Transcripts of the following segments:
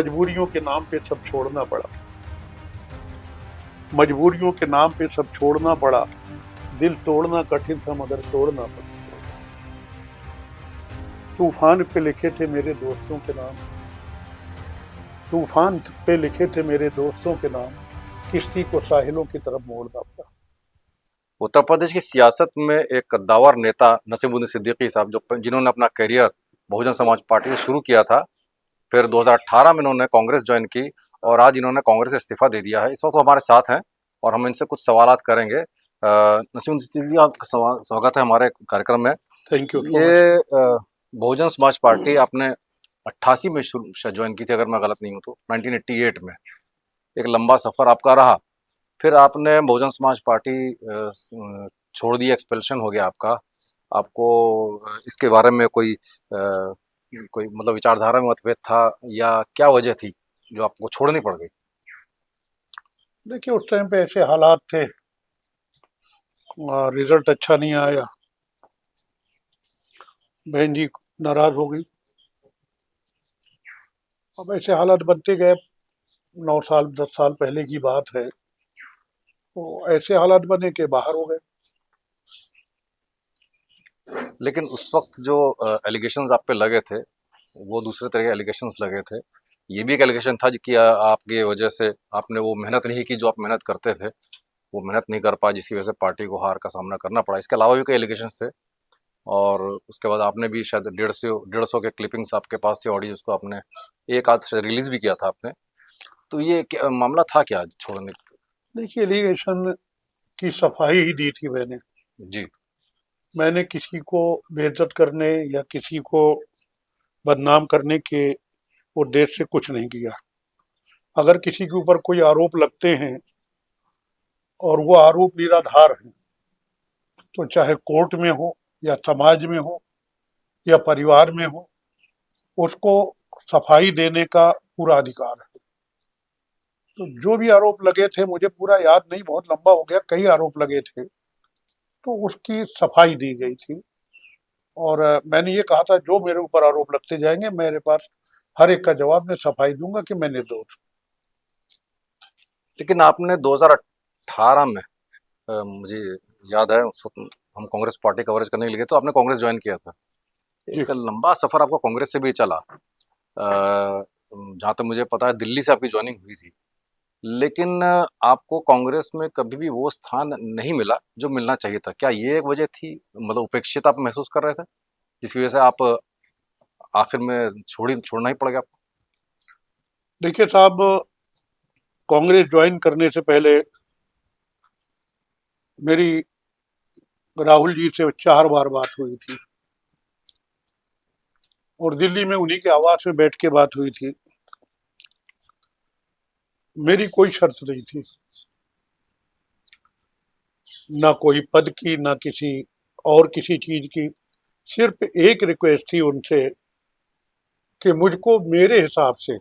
मजबूरियों के नाम पे सब छोड़ना पड़ा, मजबूरियों के नाम पे सब छोड़ना पड़ा। दिल तोड़ना कठिन था मगर तोड़ना पड़ा। तूफान पे लिखे थे मेरे दोस्तों के नाम, तूफान पे लिखे थे मेरे दोस्तों के नाम, किश्ती को साहिलों की तरफ मोड़ना पड़ा। उत्तर प्रदेश की सियासत में एक कद्दावर नेता नसीमुद्दीन सिद्दीकी साहब, जो जिन्होंने अपना करियर बहुजन समाज पार्टी से शुरू किया था, फिर 2018 में इन्होंने कांग्रेस ज्वाइन की और आज इन्होंने कांग्रेस से इस्तीफा दे दिया है। इस वक्त वो हमारे साथ हैं और हम इनसे कुछ सवालात करेंगे। नसीमुद्दीन सिद्दीकी, आपका स्वागत है हमारे कार्यक्रम में। Thank you. ये बहुजन समाज पार्टी आपने 88 में शुरू ज्वाइन की थी, अगर मैं गलत नहीं हूँ तो 1988 में। एक लंबा सफर आपका रहा, फिर आपने बहुजन समाज पार्टी छोड़ दी, एक्सपेल्शन हो गया आपका। आपको इसके बारे में कोई मतलब विचारधारा में मतभेद था या क्या वजह थी जो आपको छोड़नी पड़ गई? देखिए, उस टाइम पे ऐसे हालात थे, रिजल्ट अच्छा नहीं आया, बहन जी नाराज हो गई। अब ऐसे हालात बनते गए, 9 साल 10 साल पहले की बात है, तो ऐसे हालात बने के बाहर हो गए। लेकिन उस वक्त जो एलिगेशंस आप पे लगे थे वो दूसरे तरह के एलिगेशंस लगे थे। ये भी एक एलिगेशन था कि आपकी वजह से आपने वो मेहनत नहीं की जो आप मेहनत करते थे, वो मेहनत नहीं कर पाए जिसकी वजह से पार्टी को हार का सामना करना पड़ा। इसके अलावा भी कई एलिगेशंस थे और उसके बाद आपने भी शायद 150 के क्लिपिंग्स आपके पास थे, ऑडियो, जिसको आपने एक आध से रिलीज भी किया था आपने। तो ये मामला था क्या छोड़ने? देखिए, एलिगेशन की सफाई ही दी थी मैंने। जी। मैंने किसी को बेइज्जत करने या किसी को बदनाम करने के उद्देश्य से कुछ नहीं किया। अगर किसी के ऊपर कोई आरोप लगते हैं और वो आरोप निराधार है, तो चाहे कोर्ट में हो या समाज में हो या परिवार में हो, उसको सफाई देने का पूरा अधिकार है। तो जो भी आरोप लगे थे, मुझे पूरा याद नहीं, बहुत लंबा हो गया, कई आरोप लगे थे, तो उसकी सफाई दी गई थी। और मैंने ये कहा था, जो मेरे ऊपर आरोप लगते जाएंगे, मेरे पास हर एक का जवाब मैं सफाई दूंगा कि मैं निर्दोष। लेकिन आपने 2018 में मुझे याद है, उस वक्त हम कांग्रेस पार्टी कवरेज करने के लिए तो आपने कांग्रेस ज्वाइन किया था। जी, एक लंबा सफर आपका कांग्रेस से भी चला। जहाँ तक मुझे पता है दिल्ली से आपकी ज्वाइनिंग हुई थी, लेकिन आपको कांग्रेस में कभी भी वो स्थान नहीं मिला जो मिलना चाहिए था। क्या ये एक वजह थी, मतलब उपेक्षित आप महसूस कर रहे थे जिसकी वजह से आप आखिर में छोड़ना ही पड़ गया आपको? देखिए साहब, कांग्रेस ज्वाइन करने से पहले मेरी राहुल जी से 4 बार बात हुई थी और दिल्ली में उन्हीं के आवास में बैठ के बात हुई थी। मेरी कोई शर्त नहीं थी, ना कोई पद की, ना किसी और किसी चीज की। सिर्फ एक रिक्वेस्ट थी उनसे कि मुझको मेरे हिसाब से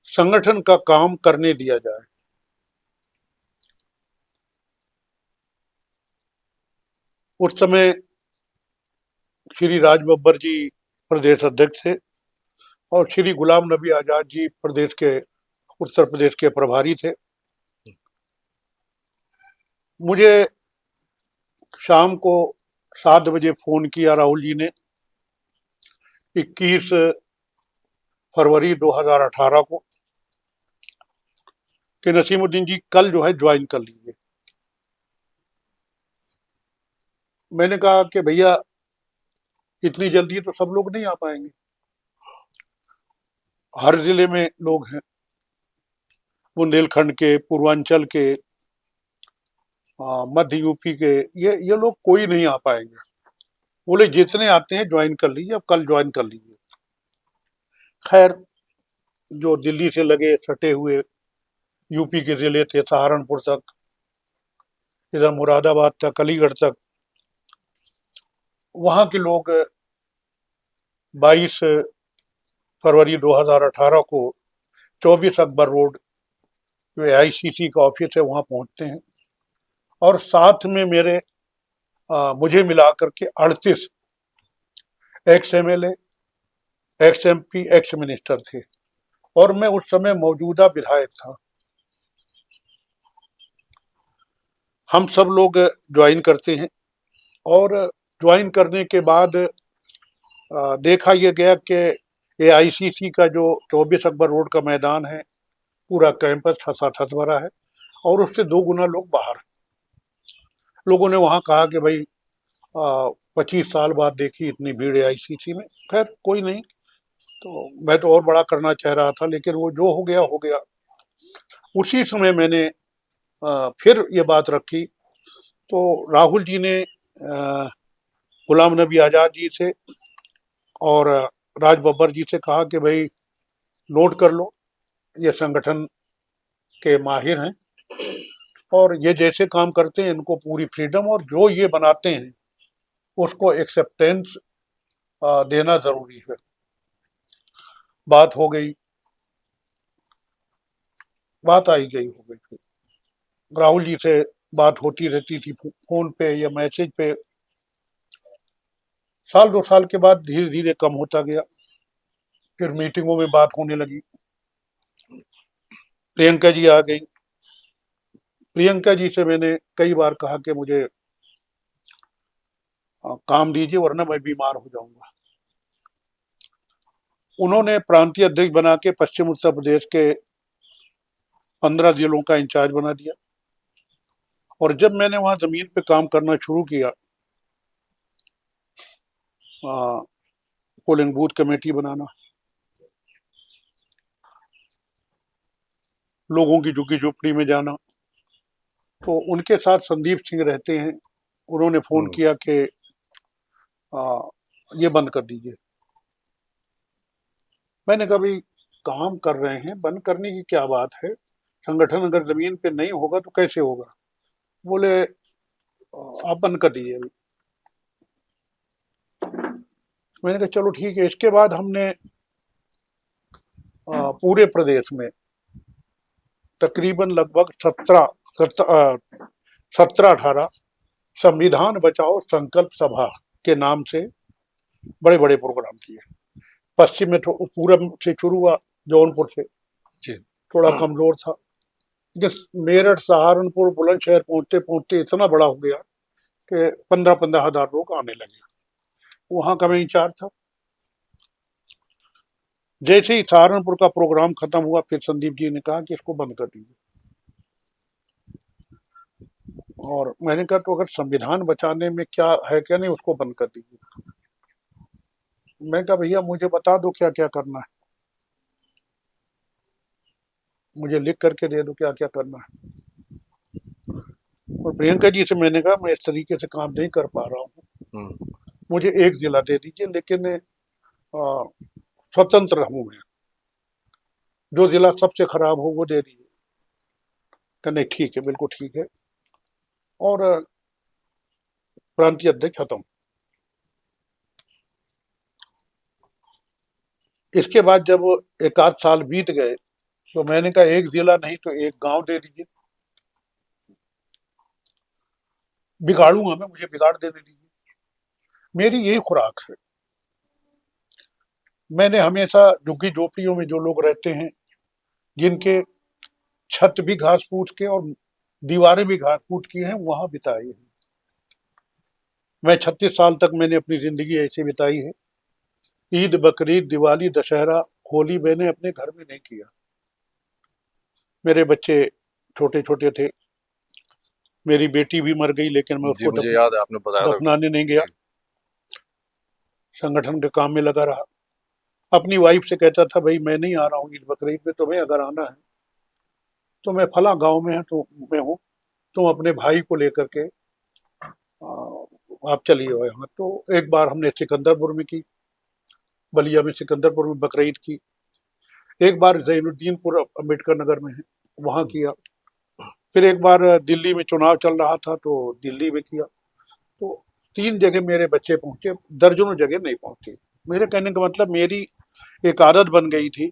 संगठन का काम करने दिया जाए। उस समय श्री राज बब्बर जी प्रदेश अध्यक्ष थे और श्री गुलाम नबी आजाद जी प्रदेश के, उत्तर प्रदेश के प्रभारी थे। मुझे शाम को 7 बजे फोन किया राहुल जी ने, 21 फरवरी 2018 को, कि नसीमुद्दीन जी कल जो है ज्वाइन कर लीजिए। मैंने कहा कि भैया, इतनी जल्दी तो सब लोग नहीं आ पाएंगे, हर जिले में लोग हैं, बुंदेलखंड के, पूर्वांचल के, मध्य यूपी के, ये लोग कोई नहीं आ पाएंगे। बोले जितने आते हैं ज्वाइन कर लीजिए, अब कल ज्वाइन कर लीजिए। खैर, जो दिल्ली से लगे सटे हुए यूपी के जिले थे, सहारनपुर तक, इधर मुरादाबाद तक, अलीगढ़ तक, वहां के लोग 22 फरवरी 2018 को 24 अकबर रोड, जो AICC का ऑफिस है, वहां पहुंचते हैं और साथ में मेरे मुझे मिलाकर के 38 x MLA x MP ex minister थे, और मैं उस समय मौजूदा विधायक था। हम सब लोग ज्वाइन करते हैं, और ज्वाइन करने के बाद देखा यह गया कि एआईसीसी का जो 24 अकबर रोड का मैदान है, पूरा कैंपस ठसाठस भरा है, और उससे 2 गुना लोग बाहर हैं। लोगों ने वहां कहा कि भाई 25 साल बाद देखी इतनी भीड़ एआईसीसी में। खैर कोई नहीं, तो मैं तो और बड़ा करना चाह रहा था, लेकिन वो जो हो गया हो गया। उसी समय मैंने फिर ये बात रखी, तो राहुल जी ने गुलाम नबी आज़ाद जी से और राज बब्बर जी से कहा कि भाई नोट कर लो, ये संगठन के माहिर हैं, और ये जैसे काम करते हैं इनको पूरी फ्रीडम, और जो ये बनाते हैं उसको एक्सेप्टेंस देना जरूरी है। बात हो गई, बात आई गई हो गई। फिर राहुल जी से बात होती रहती थी फोन पे या मैसेज पे। साल 2 साल के बाद धीरे धीरे कम होता गया, फिर मीटिंगों में बात होने लगी। प्रियंका जी आ गई। प्रियंका जी से मैंने कई बार कहा कि मुझे काम दीजिए वरना मैं बीमार हो जाऊंगा। उन्होंने प्रांतीय अध्यक्ष बना के पश्चिम उत्तर प्रदेश के 15 जिलों का इंचार्ज बना दिया, और जब मैंने वहां जमीन पे काम करना शुरू किया, पोलिंग बूथ कमेटी बनाना, लोगों की झुग्गी झोपड़ी में जाना, तो उनके साथ संदीप सिंह रहते हैं, उन्होंने फोन किया कि ये बंद कर दीजिए। मैंने कहा भाई काम कर रहे हैं, बंद करने की क्या बात है, संगठन अगर जमीन पे नहीं होगा तो कैसे होगा। बोले आप बंद कर दीजिए अभी। मैंने कहा चलो ठीक है। इसके बाद हमने पूरे प्रदेश में तकरीबन लगभग 17-18 संविधान बचाओ संकल्प सभा के नाम से बड़े बड़े प्रोग्राम किए। पश्चिम में पूरब से शुरू हुआ, जौनपुर से, थोड़ा कमजोर था, लेकिन मेरठ सहारनपुर बुलंदशहर पहुंचते पहुंचते इतना बड़ा हो गया कि 15-15 हजार लोग आने लगे। वहां का मैं इंचार्ज था। जैसे ही सहारनपुर का प्रोग्राम खत्म हुआ, फिर संदीप जी ने कहा कि इसको बंद कर दीजिए। और मैंने कहा तो अगर संविधान बचाने में क्या है क्या नहीं, उसको बंद कर दीजिए। मैं कहा भैया मुझे बता दो क्या क्या करना है, मुझे लिख करके दे दो क्या क्या करना है। और प्रियंका जी से मैंने कहा मैं इस तरीके से काम नहीं कर पा रहा हूँ, मुझे एक जिला दे दीजिए, लेकिन स्वतंत्र रहूं मैं, जो जिला सबसे खराब हो वो दे दीजिए। कहने ठीक है, बिल्कुल ठीक है। और प्रांतीय अध्यक्ष खत्म। इसके बाद जब 1 आध साल बीत गए, तो मैंने कहा एक जिला नहीं तो एक गांव दे दीजिए। बिगाड़ूंगा मैं, मुझे बिगाड़ देने दीजिए, मेरी यही खुराक है। मैंने हमेशा झुग्गी झोपड़ियों में जो लोग रहते हैं, जिनके छत भी घास फूस के और दीवारें भी घास फूस की हैं, वहां बिताई है। मैं 36 साल तक मैंने अपनी जिंदगी ऐसे बिताई है। ईद, बकरीद, दिवाली, दशहरा, होली मैंने अपने घर में नहीं किया। मेरे बच्चे छोटे छोटे थे, मेरी बेटी भी मर गई, लेकिन मैं जी, उसको मुझे याद है, आपने बताया था। दफनाने नहीं गया, संगठन के काम में लगा रहा। अपनी वाइफ से कहता था भाई मैं नहीं आ रहा हूँ ईद बकरीद में, तुम्हें अगर आना है तो मैं फला गांव में है तो मैं हूँ, तुम अपने भाई को लेकर के आप चलिए यहाँ। तो एक बार हमने सिकंदरपुर में की, बलिया में सिकंदरपुर में बकरीद की। एक बार जैनुद्दीनपुर अम्बेडकर नगर में है, वहाँ किया। फिर एक बार दिल्ली में चुनाव चल रहा था तो दिल्ली में किया। तो 3 जगह मेरे बच्चे पहुंचे, दर्जनों जगह नहीं पहुंचे। मेरे कहने का मतलब मेरी एक आदत बन गई थी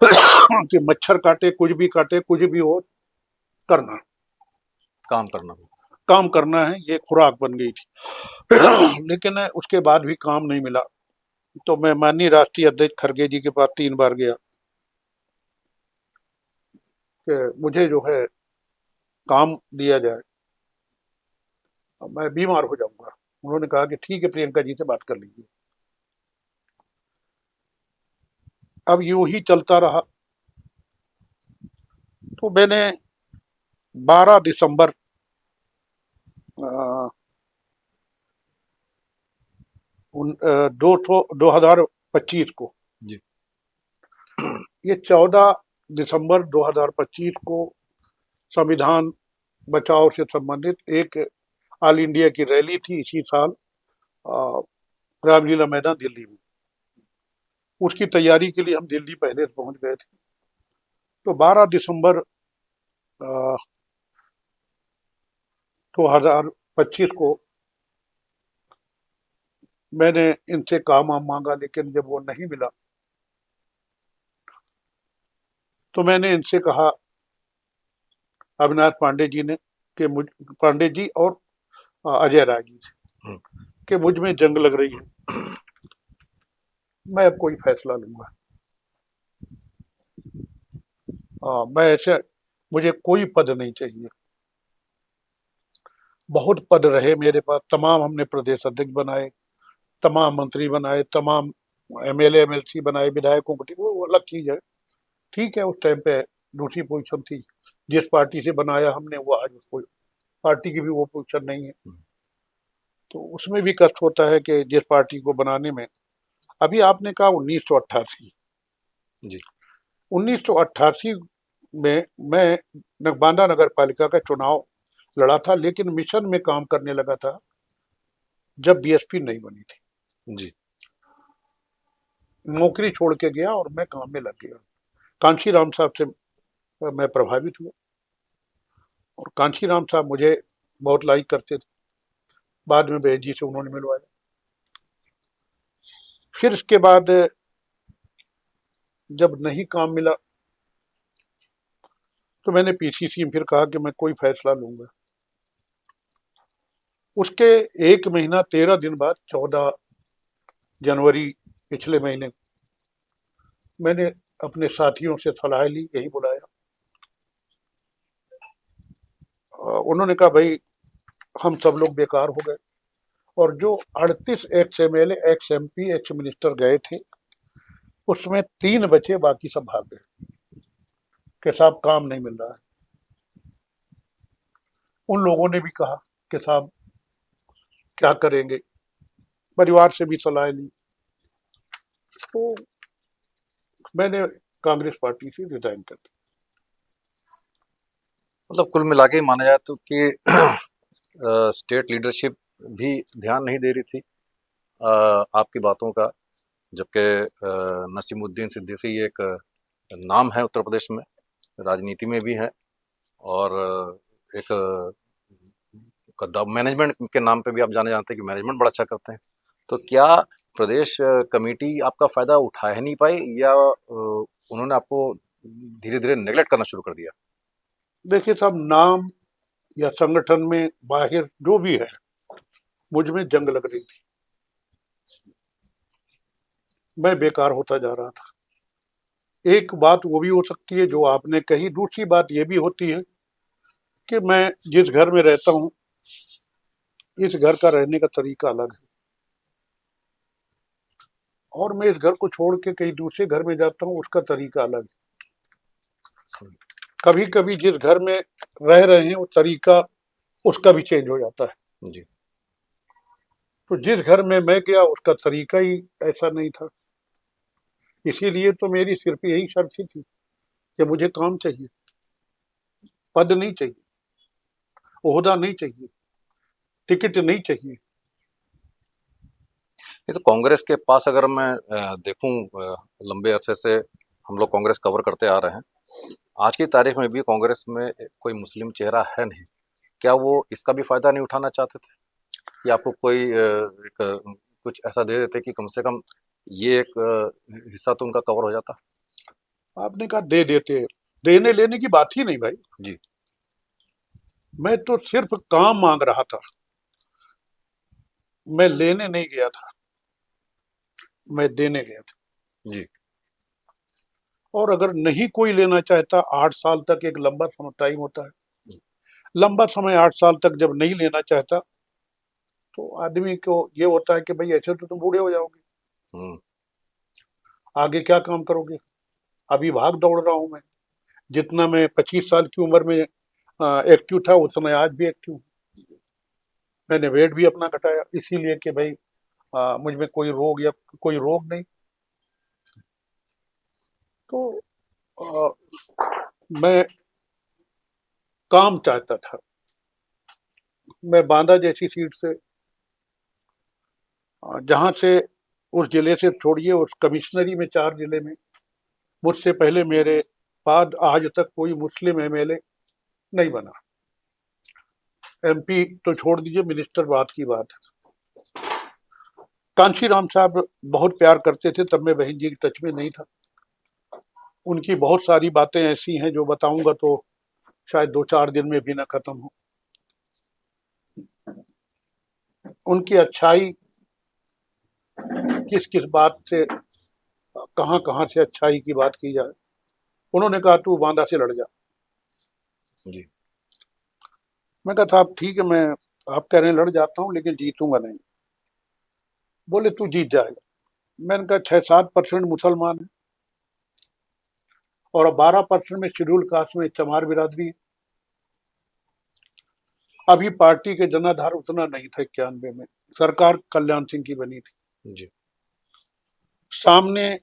कि मच्छर काटे, कुछ भी काटे, कुछ भी हो, करना, काम करना है, ये खुराक बन गई थी। लेकिन उसके बाद भी काम नहीं मिला। तो मैं माननीय राष्ट्रीय अध्यक्ष खड़गे जी के पास 3 बार गया कि मुझे जो है काम दिया जाए, मैं बीमार हो जाऊंगा। उन्होंने कहा कि ठीक है, प्रियंका जी से बात कर लीजिए। अब यूं ही चलता रहा। तो मैंने 12 दिसंबर 2025 को, जी। ये 14 दिसंबर 2025 को संविधान बचाओ से संबंधित एक ऑल इंडिया की रैली थी इसी साल, अ, रामलीला मैदान दिल्ली में। उसकी तैयारी के लिए हम दिल्ली पहले से पहुंच गए थे। तो 12 दिसंबर 2025 को मैंने इनसे काम वाम मांगा, लेकिन जब वो नहीं मिला तो मैंने इनसे कहा, अविनाश पांडे जी ने, कि मुझ पांडे जी और अजय राय जी से, हम्म, कि मुझ में जंग लग रही है, मैं अब कोई फैसला लूंगा। मैं ऐसे, मुझे कोई पद नहीं चाहिए। बहुत पद रहे मेरे पास, तमाम हमने प्रदेश अध्यक्ष बनाए, तमाम मंत्री बनाए, तमाम एमएलए एमएलसी बनाए, विधायकों को, वो अलग चीज है। ठीक है, उस टाइम पे दूसरी पोजीशन थी। जिस पार्टी से बनाया हमने, वो आज उस पार्टी की भी वो पोजीशन नहीं है। तो उसमें भी कष्ट होता है कि जिस पार्टी को बनाने में, अभी आपने कहा 1988, जी। 1988 में मैं बांदा नगर पालिका का चुनाव लड़ा था, लेकिन मिशन में काम करने लगा था जब बीएसपी नहीं बनी थी। जी। नौकरी छोड़ के गया और मैं काम में लग गया। कांशी राम साहब से मैं प्रभावित हुआ, और कांशी राम साहब मुझे बहुत लाइक करते थे। बाद में बहन जी से उन्होंने मिलवाया। फिर इसके बाद जब नहीं काम मिला तो मैंने पीसीसी में फिर कहा कि मैं कोई फैसला लूंगा। उसके 1 महीना 13 दिन बाद, 14 जनवरी पिछले महीने, मैंने अपने साथियों से सलाह ली, यही बुलाया। उन्होंने कहा, भाई हम सब लोग बेकार हो गए, और जो 38 ex MLA, x MP, ex minister गए थे, उसमें 3 बचे, बाकी सब भाग गए कि साहब काम नहीं मिल रहा है। उन लोगों ने भी कहा कि साहब क्या करेंगे, परिवार से भी सलाह ली। तो मैंने कांग्रेस पार्टी से रिजाइन कर दिया। मतलब कुल मिला के माना जाए तो कि स्टेट लीडरशिप भी ध्यान नहीं दे रही थी आपकी बातों का, जबकि नसीमुद्दीन सिद्दीकी एक नाम है उत्तर प्रदेश में, राजनीति में भी है, और एक मैनेजमेंट के नाम पे भी आप जाने जानते हैं कि मैनेजमेंट बड़ा अच्छा करते हैं। तो क्या प्रदेश कमेटी आपका फायदा उठा ही नहीं पाई, या उन्होंने आपको धीरे धीरे नेगलेक्ट करना शुरू कर दिया? देखिए साहब, नाम या संगठन में बाहर जो भी है, मुझ में जंग लग रही थी, मैं बेकार होता जा रहा था। एक बात वो भी हो सकती है जो आपने कही, दूसरी बात ये भी होती है कि मैं जिस घर में रहता हूँ, इस घर का रहने का तरीका अलग है, और मैं इस घर को छोड़ के कहीं दूसरे घर में जाता हूँ, उसका तरीका अलग है। कभी कभी जिस घर में रह रहे हैं, वो तरीका उसका भी चेंज हो जाता है। जी। तो जिस घर में मैं गया, उसका तरीका ही ऐसा नहीं था। इसीलिए तो मेरी सिर्फ यही शर्त थी कि मुझे काम चाहिए, पद नहीं चाहिए, ओहदा नहीं चाहिए, टिकट नहीं चाहिए। ये तो कांग्रेस के पास अगर मैं देखूं, लंबे अरसे से हम लोग कांग्रेस कवर करते आ रहे हैं, आज की तारीख में भी कांग्रेस में कोई मुस्लिम चेहरा है नहीं। क्या वो इसका भी फायदा नहीं उठाना चाहते थे कि आपको कोई कुछ ऐसा दे देते कि कम से कम ये एक हिस्सा तो उनका कवर हो जाता? आपने कहा दे देते, देने लेने की बात ही नहीं भाई। जी। मैं तो सिर्फ काम मांग रहा था, मैं लेने नहीं गया था। मैं देने गया था। जी। और अगर नहीं कोई लेना चाहता, 8 साल तक एक लंबा समय टाइम होता है, लंबा समय 8 साल तक जब नहीं लेना चाहता तो आदमी को ये होता है कि भाई ऐसे तो तुम बूढ़े हो जाओगे, हम्म। आगे क्या काम करोगे। अभी भाग दौड़ रहा हूं मैं, जितना मैं 25 साल की उम्र में एक्टिव था उस समय आज भी एक्टिव हूं। मैंने वेट भी अपना घटाया इसीलिए कि भाई मुझ में कोई रोग या कोई रोग नहीं। तो आ, मैं काम चाहता था। मैं बांदा जैसी सीट से, जहां से, उस जिले से छोड़िए, उस कमिश्नरी में 4 जिले में मुझसे पहले मेरे बाद आज तक कोई मुस्लिम एमएलए नहीं बना। एमपी तो छोड़ दीजिए, मिनिस्टर बात की बात है। कांशीराम साहब बहुत प्यार करते थे, तब मैं बहन जी के टच में नहीं था। उनकी बहुत सारी बातें ऐसी हैं जो बताऊंगा तो शायद 2-4 दिन में भी ना खत्म हो। उनकी अच्छाई किस किस बात से, कहाँ कहाँ से अच्छाई की बात की जाए। उन्होंने कहा तू बांदा से लड़ जा। जी। मैं कहा साहब ठीक है, मैं, आप कह रहे हैं लड़ जाता हूँ लेकिन जीतूंगा नहीं। बोले तू जीत जाएगा। मैंने कहा 6-7% मुसलमान है और 12% में शेड्यूल कास्ट में चमार बिरादरी है। अभी पार्टी के जनाधार उतना नहीं था, 91 में सरकार कल्याण सिंह की बनी थी। जी। सामने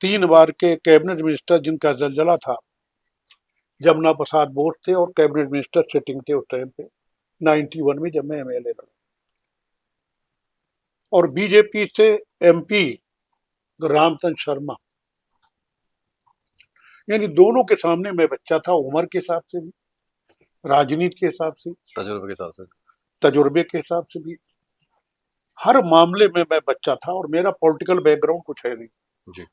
3 बार के कैबिनेट मिनिस्टर जिनका जलजला था, जमुना प्रसाद बोस थे और कैबिनेट मिनिस्टर सिटिंग थे उस टाइम पे, 91 में जब मैं एमएलए लड़ा। और बीजेपी से एमपी रामचंद्र शर्मा, यानी दोनों के सामने मैं बच्चा था, उम्र के हिसाब से भी, राजनीति के हिसाब से, तजुर्बे के हिसाब से। तजुर्बे के हिसाब से भी, हर मामले में मैं बच्चा था और मेरा पॉलिटिकल बैकग्राउंड कुछ है नहीं। जी।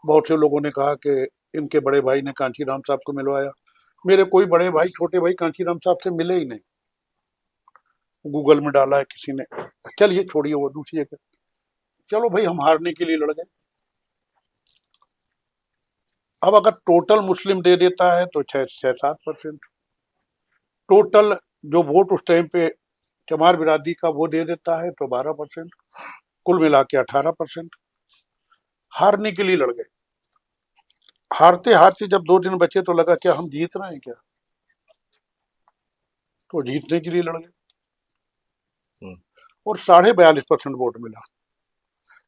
बहुत से लोगों ने कहा कि इनके बड़े भाई ने कांशीराम साहब को मिलवाया। मेरे कोई बड़े भाई छोटे भाई कांशीराम साहब से मिले ही नहीं। गूगल में डाला है किसी ने, चलिए छोड़िए वो दूसरी जगह। चलो भाई हम हारने के लिए लड़ गए। अब अगर टोटल मुस्लिम दे देता है तो 6-7%, टोटल जो वोट उस टाइम पे चमार बिरादरी का वो दे देता है तो 12%, कुल मिला के 18%। हारने के लिए लड़ गए। हारते हारते जब 2 दिन बचे तो लगा क्या हम जीत रहे हैं क्या, तो जीतने के लिए लड़ गए हम्म। और 42.5% वोट मिला।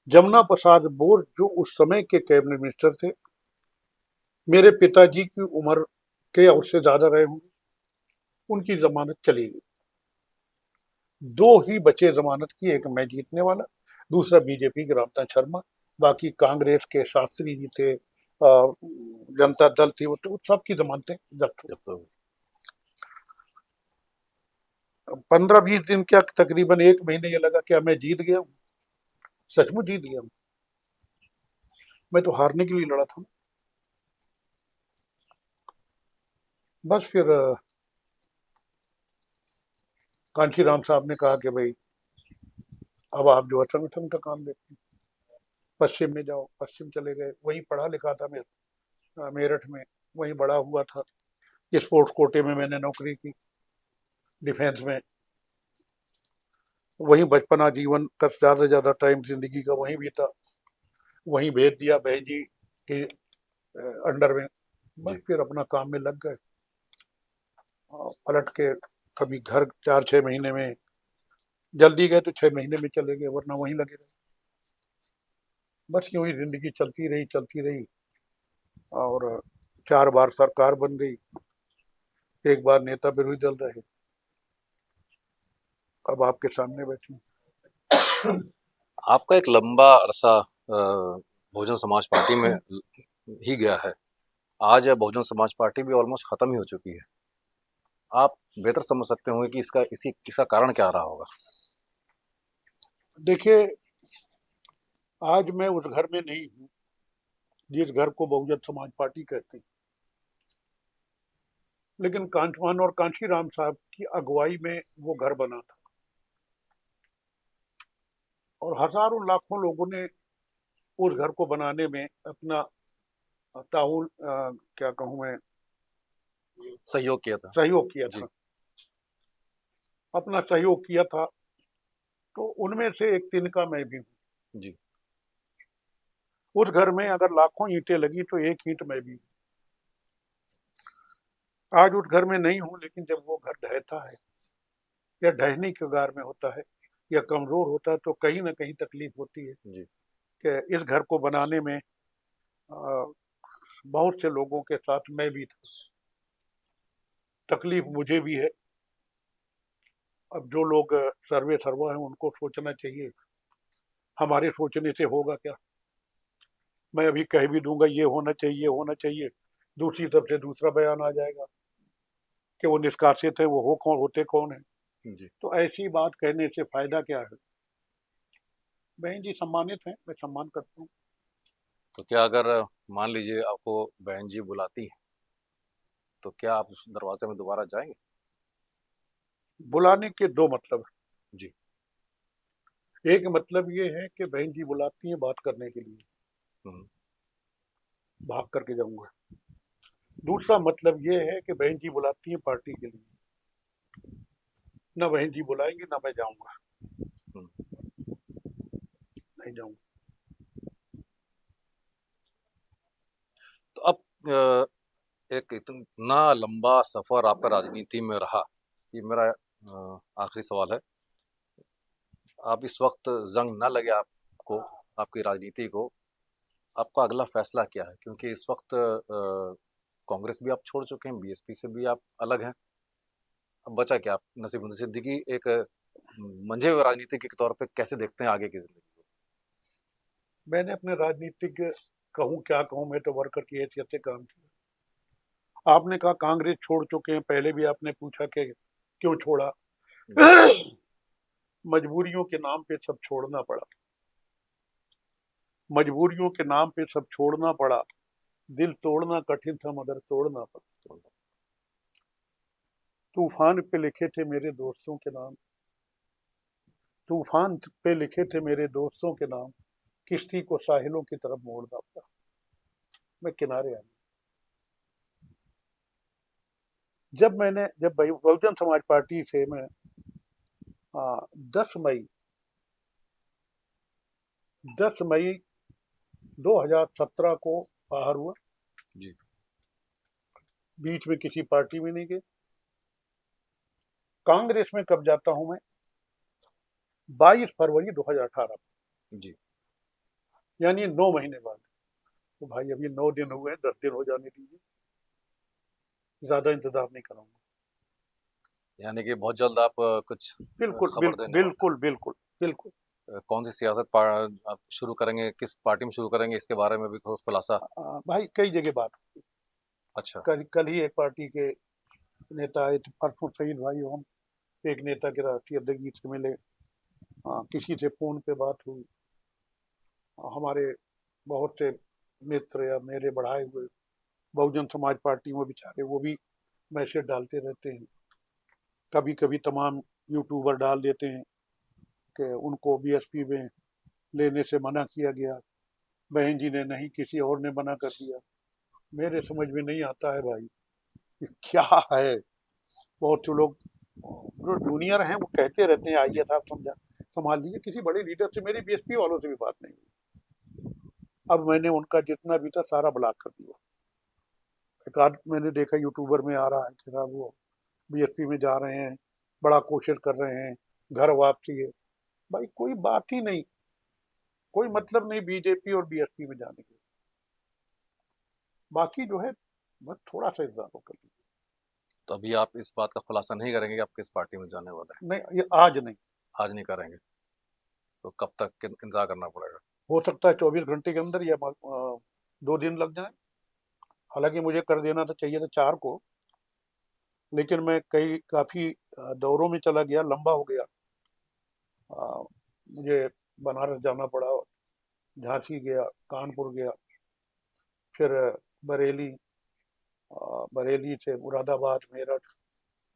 जमुना प्रसाद बोस जो उस समय के कैबिनेट मिनिस्टर थे, मेरे पिताजी की उम्र के या उससे ज्यादा रहे होंगे, उनकी जमानत चली गई। 2 ही बचे जमानत की, एक मैं जीतने वाला, दूसरा बीजेपी के रामचंद्र शर्मा। बाकी कांग्रेस के शास्त्री जी थे, जनता दल थी, वो तो सबकी जमानतें जब्त जब तो। हो। 15-20 दिन क्या, तकरीबन 1 महीने, ये लगा क्या मैं जीत गया हूँ, सचमुच जीत गया हूँ। मैं तो हारने के लिए लड़ा था। बस फिर कांशीराम साहब ने कहा कि भाई अब आप जो है संगठन का काम देखते हैं, पश्चिम में जाओ। पश्चिम चले गए, वहीं पढ़ा लिखा था मैं, मेरठ में वहीं बड़ा हुआ था। स्पोर्ट्स कोटे में मैंने नौकरी की, डिफेंस में। वहीं बचपना जीवन का ज्यादा से ज्यादा टाइम जिंदगी का वहीं बीता। वहीं भेज दिया बहन जी के अंडर में। बस जी। फिर अपना काम में लग गए। पलट के कभी घर 4-6 महीने में, जल्दी गए तो 6 महीने में चले गए, वरना वहीं लगे रहे। बस यूं ही जिंदगी चलती रही। और 4 बार सरकार बन गई, एक बार नेता विरोधी दल रहे, अब आपके सामने बैठे हैं। आपका एक लंबा अरसा बहुजन समाज पार्टी में ही गया है। आज बहुजन समाज पार्टी भी ऑलमोस्ट खत्म ही हो चुकी है। आप बेहतर समझ सकते होंगे कि इसका कारण क्या रहा होगा। देखिए, आज मैं उस घर में नहीं हूँ जिस घर को बहुजन समाज पार्टी कहते हैं, लेकिन कांचवान और कांशीराम साहब की अगुवाई में वो घर बना था। और हजारों लाखों लोगों ने उस घर को बनाने में अपना ताउन क्या कहूँ मैं, सहयोग किया था। सहयोग किया जी। था, अपना सहयोग किया था। तो उनमें से एक तिनका मैं भी हूँ। जी। उस घर में अगर लाखों ईंटें लगी तो एक ईंट मैं भी हूँ। आज उस घर में नहीं हूँ, लेकिन जब वो घर ढहता है या ढहने के कगार में होता है या कमजोर होता है तो कहीं ना कहीं तकलीफ होती है जी। कि इस घर को बनाने में बहुत से लोगों के साथ मैं भी था। तकलीफ मुझे भी है। अब जो लोग सर्वे सर्वा हैं उनको सोचना चाहिए, हमारे सोचने से होगा क्या। मैं अभी कह भी दूंगा ये होना चाहिए, होना चाहिए, दूसरी तरफ से दूसरा बयान आ जाएगा कि वो निष्कासित है, वो हो कौन, होते कौन है। जी। तो ऐसी बात कहने से फायदा क्या है। बहन जी सम्मानित हैं, मैं सम्मान करता हूँ। तो क्या अगर मान लीजिए आपको बहन जी बुलाती हैं, तो क्या आप उस दरवाजे में दोबारा जाएंगे? बुलाने के दो मतलब जी। है। एक मतलब ये है कि बहन जी बुलाती हैं बात करने के लिए, हम्म। भाग करके जाऊंगा। दूसरा मतलब ये है कि बहन जी बुलाती हैं पार्टी के लिए, ना बहन जी बुलाएंगे ना मैं जाऊंगा, हम्म। नहीं जाऊंगा। तो अब एक इतना लंबा सफर आपका राजनीति में रहा, ये मेरा आखिरी सवाल है। आप इस वक्त जंग ना लगे आपको, आपकी राजनीति को, आपका अगला फैसला क्या है? क्योंकि इस वक्त कांग्रेस भी आप छोड़ चुके हैं, बीएसपी से भी आप अलग हैं। अब बचा क्या? आप नसीमुद्दीन सिद्दीकी एक मंझे हुए राजनीतिक के तौर पे कैसे देखते हैं आगे की जिंदगी को? मैंने अपने राजनीतिक कहूँ क्या कहूँ, मैं तो वर्कर की हैसियत से काम किया। आपने कहा कांग्रेस छोड़ चुके हैं, पहले भी आपने पूछा कि क्यों छोड़ा। जी। मजबूरियों के नाम पे सब छोड़ना पड़ा, मजबूरियों के नाम पे सब छोड़ना पड़ा। दिल तोड़ना कठिन था मगर तोड़ना पड़ा। तूफान पे लिखे थे मेरे दोस्तों के नाम, तूफान पे लिखे थे मेरे दोस्तों के नाम, किश्ती को साहिलों की तरफ मोड़ना पड़ा। मैं किनारे आ गया। जब बहुजन समाज पार्टी से मैं 10 मई 10 मई 2017 को बाहर हुआ। जी। बीच में किसी पार्टी में नहीं गए। कांग्रेस में कब जाता हूं मैं? 22 फरवरी 2018, जी। यानी 9 महीने बाद। तो भाई अभी 9 दिन हुए हैं, 10 दिन हो जाने दीजिए, ज्यादा इंतजार नहीं करूंगा। यानी कि बहुत जल्द आप कुछ बिल्कुल खबर बिल्कुल देने वाले बिल्कुल बिल्कुल बिल्कुल। हैं। कौन सी सियासत आप शुरू करेंगे, किस पार्टी में शुरू करेंगे, इसके बारे में भी खुलासा? भाई कई जगह बात। अच्छा। कल कल ही एक पार्टी के नेता आए थे, परसों शहीद भाई हम एक नेता के राष्ट्रीय अध्यक्ष जी से मिले। किसी से फोन पे बात हुई। हमारे बहुत से मित्र या मेरे बढ़ाए हुए बहुजन समाज पार्टी में बेचारे वो भी मैसेज डालते रहते हैं। कभी कभी तमाम यूट्यूबर डाल देते हैं कि उनको बीएसपी में लेने से मना किया गया, बहन जी ने नहीं किसी और ने मना कर दिया। मेरे समझ में नहीं आता है भाई, ये क्या है। बहुत से लोग जो जूनियर हैं वो कहते रहते हैं आइए साहब समझा संभाल लीजिए। किसी बड़े लीडर से, मेरी बीएसपी वालों से भी बात नहीं हुई। अब मैंने उनका जितना भी था सारा ब्लॉक कर दिया। एक आध मैंने देखा यूट्यूबर में आ रहा है कि साहब वो बीएसपी में जा रहे हैं, बड़ा कोशिश कर रहे हैं, घर वापसी है। भाई कोई बात ही नहीं, कोई मतलब नहीं बीजेपी और बीएसपी में जाने की। बाकी जो है बस थोड़ा सा इंतजार कर लीजिए। तो अभी आप इस बात का खुलासा नहीं करेंगे कि आप किस पार्टी में जाने वाले नहीं, ये आज नहीं। हैं? आज नहीं करेंगे? तो कब तक इंतजार करना पड़ेगा? हो सकता है 24 घंटे के अंदर या 2 दिन लग जाए। हालांकि मुझे कर देना तो चाहिए था 4 को, लेकिन मैं काफी दौरों में चला गया, लंबा हो गया। मुझे बनारस जाना पड़ा, झांसी गया, कानपुर गया, फिर बरेली, बरेली से मुरादाबाद, मेरठ।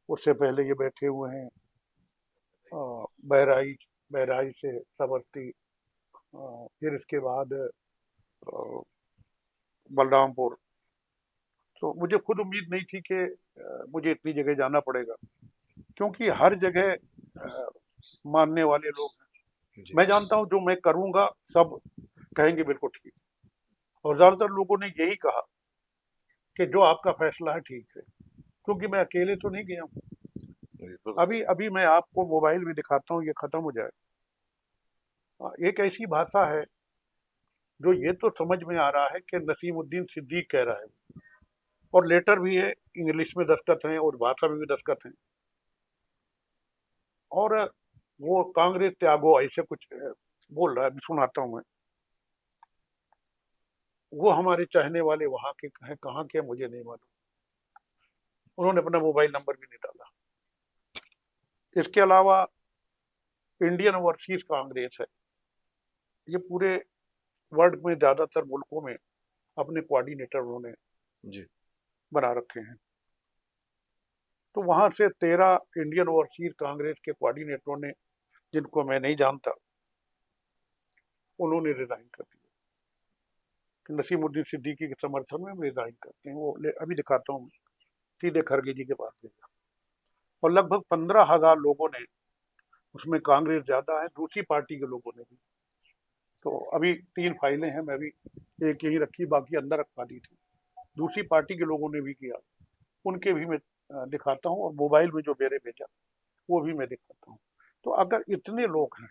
उससे पहले ये बैठे हुए हैं बहराइच, बहराइच से श्रावस्ती, फिर इसके बाद बलरामपुर। तो मुझे खुद उम्मीद नहीं थी कि मुझे इतनी जगह जाना पड़ेगा, क्योंकि हर जगह मानने वाले लोग हैं। जी मैं जानता हूं जो मैं करूंगा सब कहेंगे बिल्कुल ठीक, और ज्यादातर लोगों ने यही कहा कि जो आपका फैसला है ठीक है, क्योंकि मैं अकेले तो नहीं गया हूं। जी, बिल्कुल अभी सही। अभी मैं आपको मोबाइल में दिखाता हूँ, ये खत्म हो जाए। एक ऐसी भाषा है जो ये तो समझ में आ रहा है कि नसीमुद्दीन सिद्दीक कह रहा है, और लेटर भी है, इंग्लिश में दस्तखत हैं और भाषा में भी दस्तखत हैं, और वो कांग्रेस त्यागो ऐसे कुछ बोल रहा है। अभी सुनाता हूँ मैं। वो हमारे चाहने वाले वहां के हैं, कहाँ के मुझे नहीं मालूम। उन्होंने अपना मोबाइल नंबर भी नहीं डाला। इसके अलावा इंडियन ओवरसीज कांग्रेस है, ये पूरे वर्ल्ड में ज्यादातर मुल्कों में अपने कोऑर्डिनेटर उन्होंने जी बना रखे हैं। तो वहां से 13 इंडियन ओवरसीज कांग्रेस के कोऑर्डिनेटरों ने, जिनको मैं नहीं जानता, उन्होंने रिजाइन कर दिया कि नसीमुद्दीन सिद्दीकी के समर्थन में हम रिजाइन करते हैं। वो अभी दिखाता हूँ, सीधे खड़गे जी के पास भेजा, और लगभग 15,000 लोगों ने, उसमें कांग्रेस ज्यादा है, दूसरी पार्टी के लोगों ने भी। तो अभी 3 फाइलें हैं, मैं भी एक यही रखी, बाकी अंदर रखवा दी थी। दूसरी पार्टी के लोगों ने भी किया, उनके भी मैं दिखाता हूँ, और मोबाइल में जो मेरे भेजा वो भी मैं दिखाता हूँ। तो अगर इतने लोग हैं,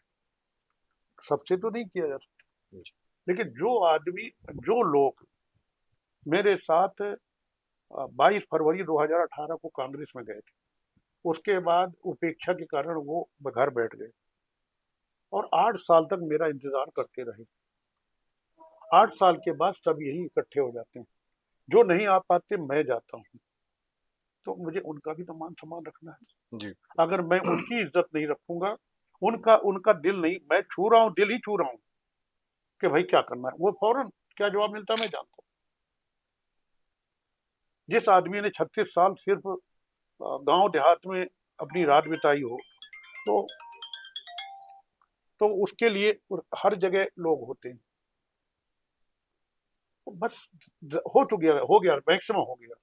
सबसे तो नहीं किया जा सकता, जी लेकिन जो आदमी, जो लोग मेरे साथ 22 फरवरी 2018 को कांग्रेस में गए थे, उसके बाद उपेक्षा के कारण वो घर बैठ गए, और 8 साल तक मेरा इंतजार करते रहे। 8 साल के बाद सब यही इकट्ठे हो जाते हैं, जो नहीं आ पाते मैं जाता हूँ। तो मुझे उनका भी तो मान सम्मान रखना है। जी अगर मैं उनकी इज्जत नहीं रखूंगा, उनका उनका दिल नहीं, मैं छू रहा हूँ, दिल ही छू रहा हूँ कि भाई क्या करना है, वो फौरन क्या जवाब मिलता है मैं जानता हूँ। जिस आदमी ने 36 साल सिर्फ गांव देहात में अपनी रात बिताई हो, तो उसके लिए हर जगह लोग होते हैं। तो बस हो गया, मैक्सिमम हो गया।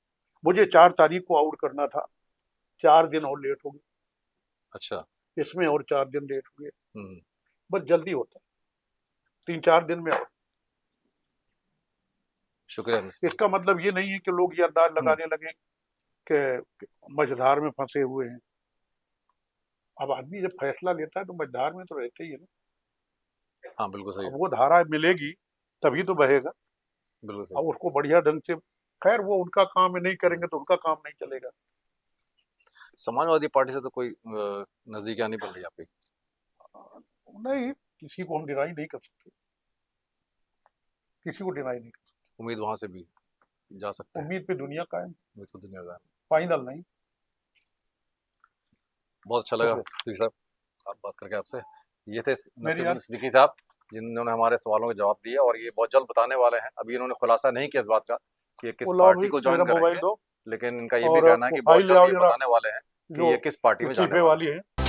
मुझे 4 तारीख को आउट करना था, 4 दिन और लेट हो अच्छा। गए, इसमें और 4 दिन लेट हो गए। हम्म। बस जल्दी होता, 3-4 दिन में। शुक्रिया मिस। इसका मतलब ये नहीं है कि लोग ये अंदाज हम्म। लगाने लगे कि मझधार में फंसे हुए हैं। अब आदमी जब फैसला लेता है तो मझधार में तो रहते ही है ना। हाँ बिल्कुल सही है। अब वो धारा मिलेगी तभी तो बहेगा। बिल्कुल सही। अब उसको बढ़िया ढंग से, खैर वो उनका काम है, नहीं करेंगे तो उनका काम नहीं चलेगा। समाजवादी पार्टी से तो कोई नजदीकियां नहीं बन रही आपकी? नहीं, किसी को हम डिनाई नहीं कर सकते, किसी को डिनाई नहीं कर उम्मीद वहां से भी जा सकते सकते। हैं। उम्मीद पे दुनिया कायम, उम्मीद तो दुनिया का है। फाइनल नहीं। बहुत अच्छा लगा शुक्रिया। सिद्दीकी साहब आप बात करके आपसे। ये थे मेरी नसीमुद्दीन यार, सिद्दीकी साहब, जिन्होंने हमारे सवालों के जवाब दिए, और ये बहुत जल्द बताने वाले हैं। अभी इन्होंने खुलासा नहीं किया इस बात का कि ये किस वो लाओ पार्टी भाई को ज्वाइन मेरा मोबाइल करेंगे, दो, लेकिन इनका ये भी और कहना है वो कि बहुत फाइल ले जल्द आओ ये जरा, बताने वाले हैं कि जो ये किस पार्टी में जाने इस्तीफे वाले वाली हैं। है।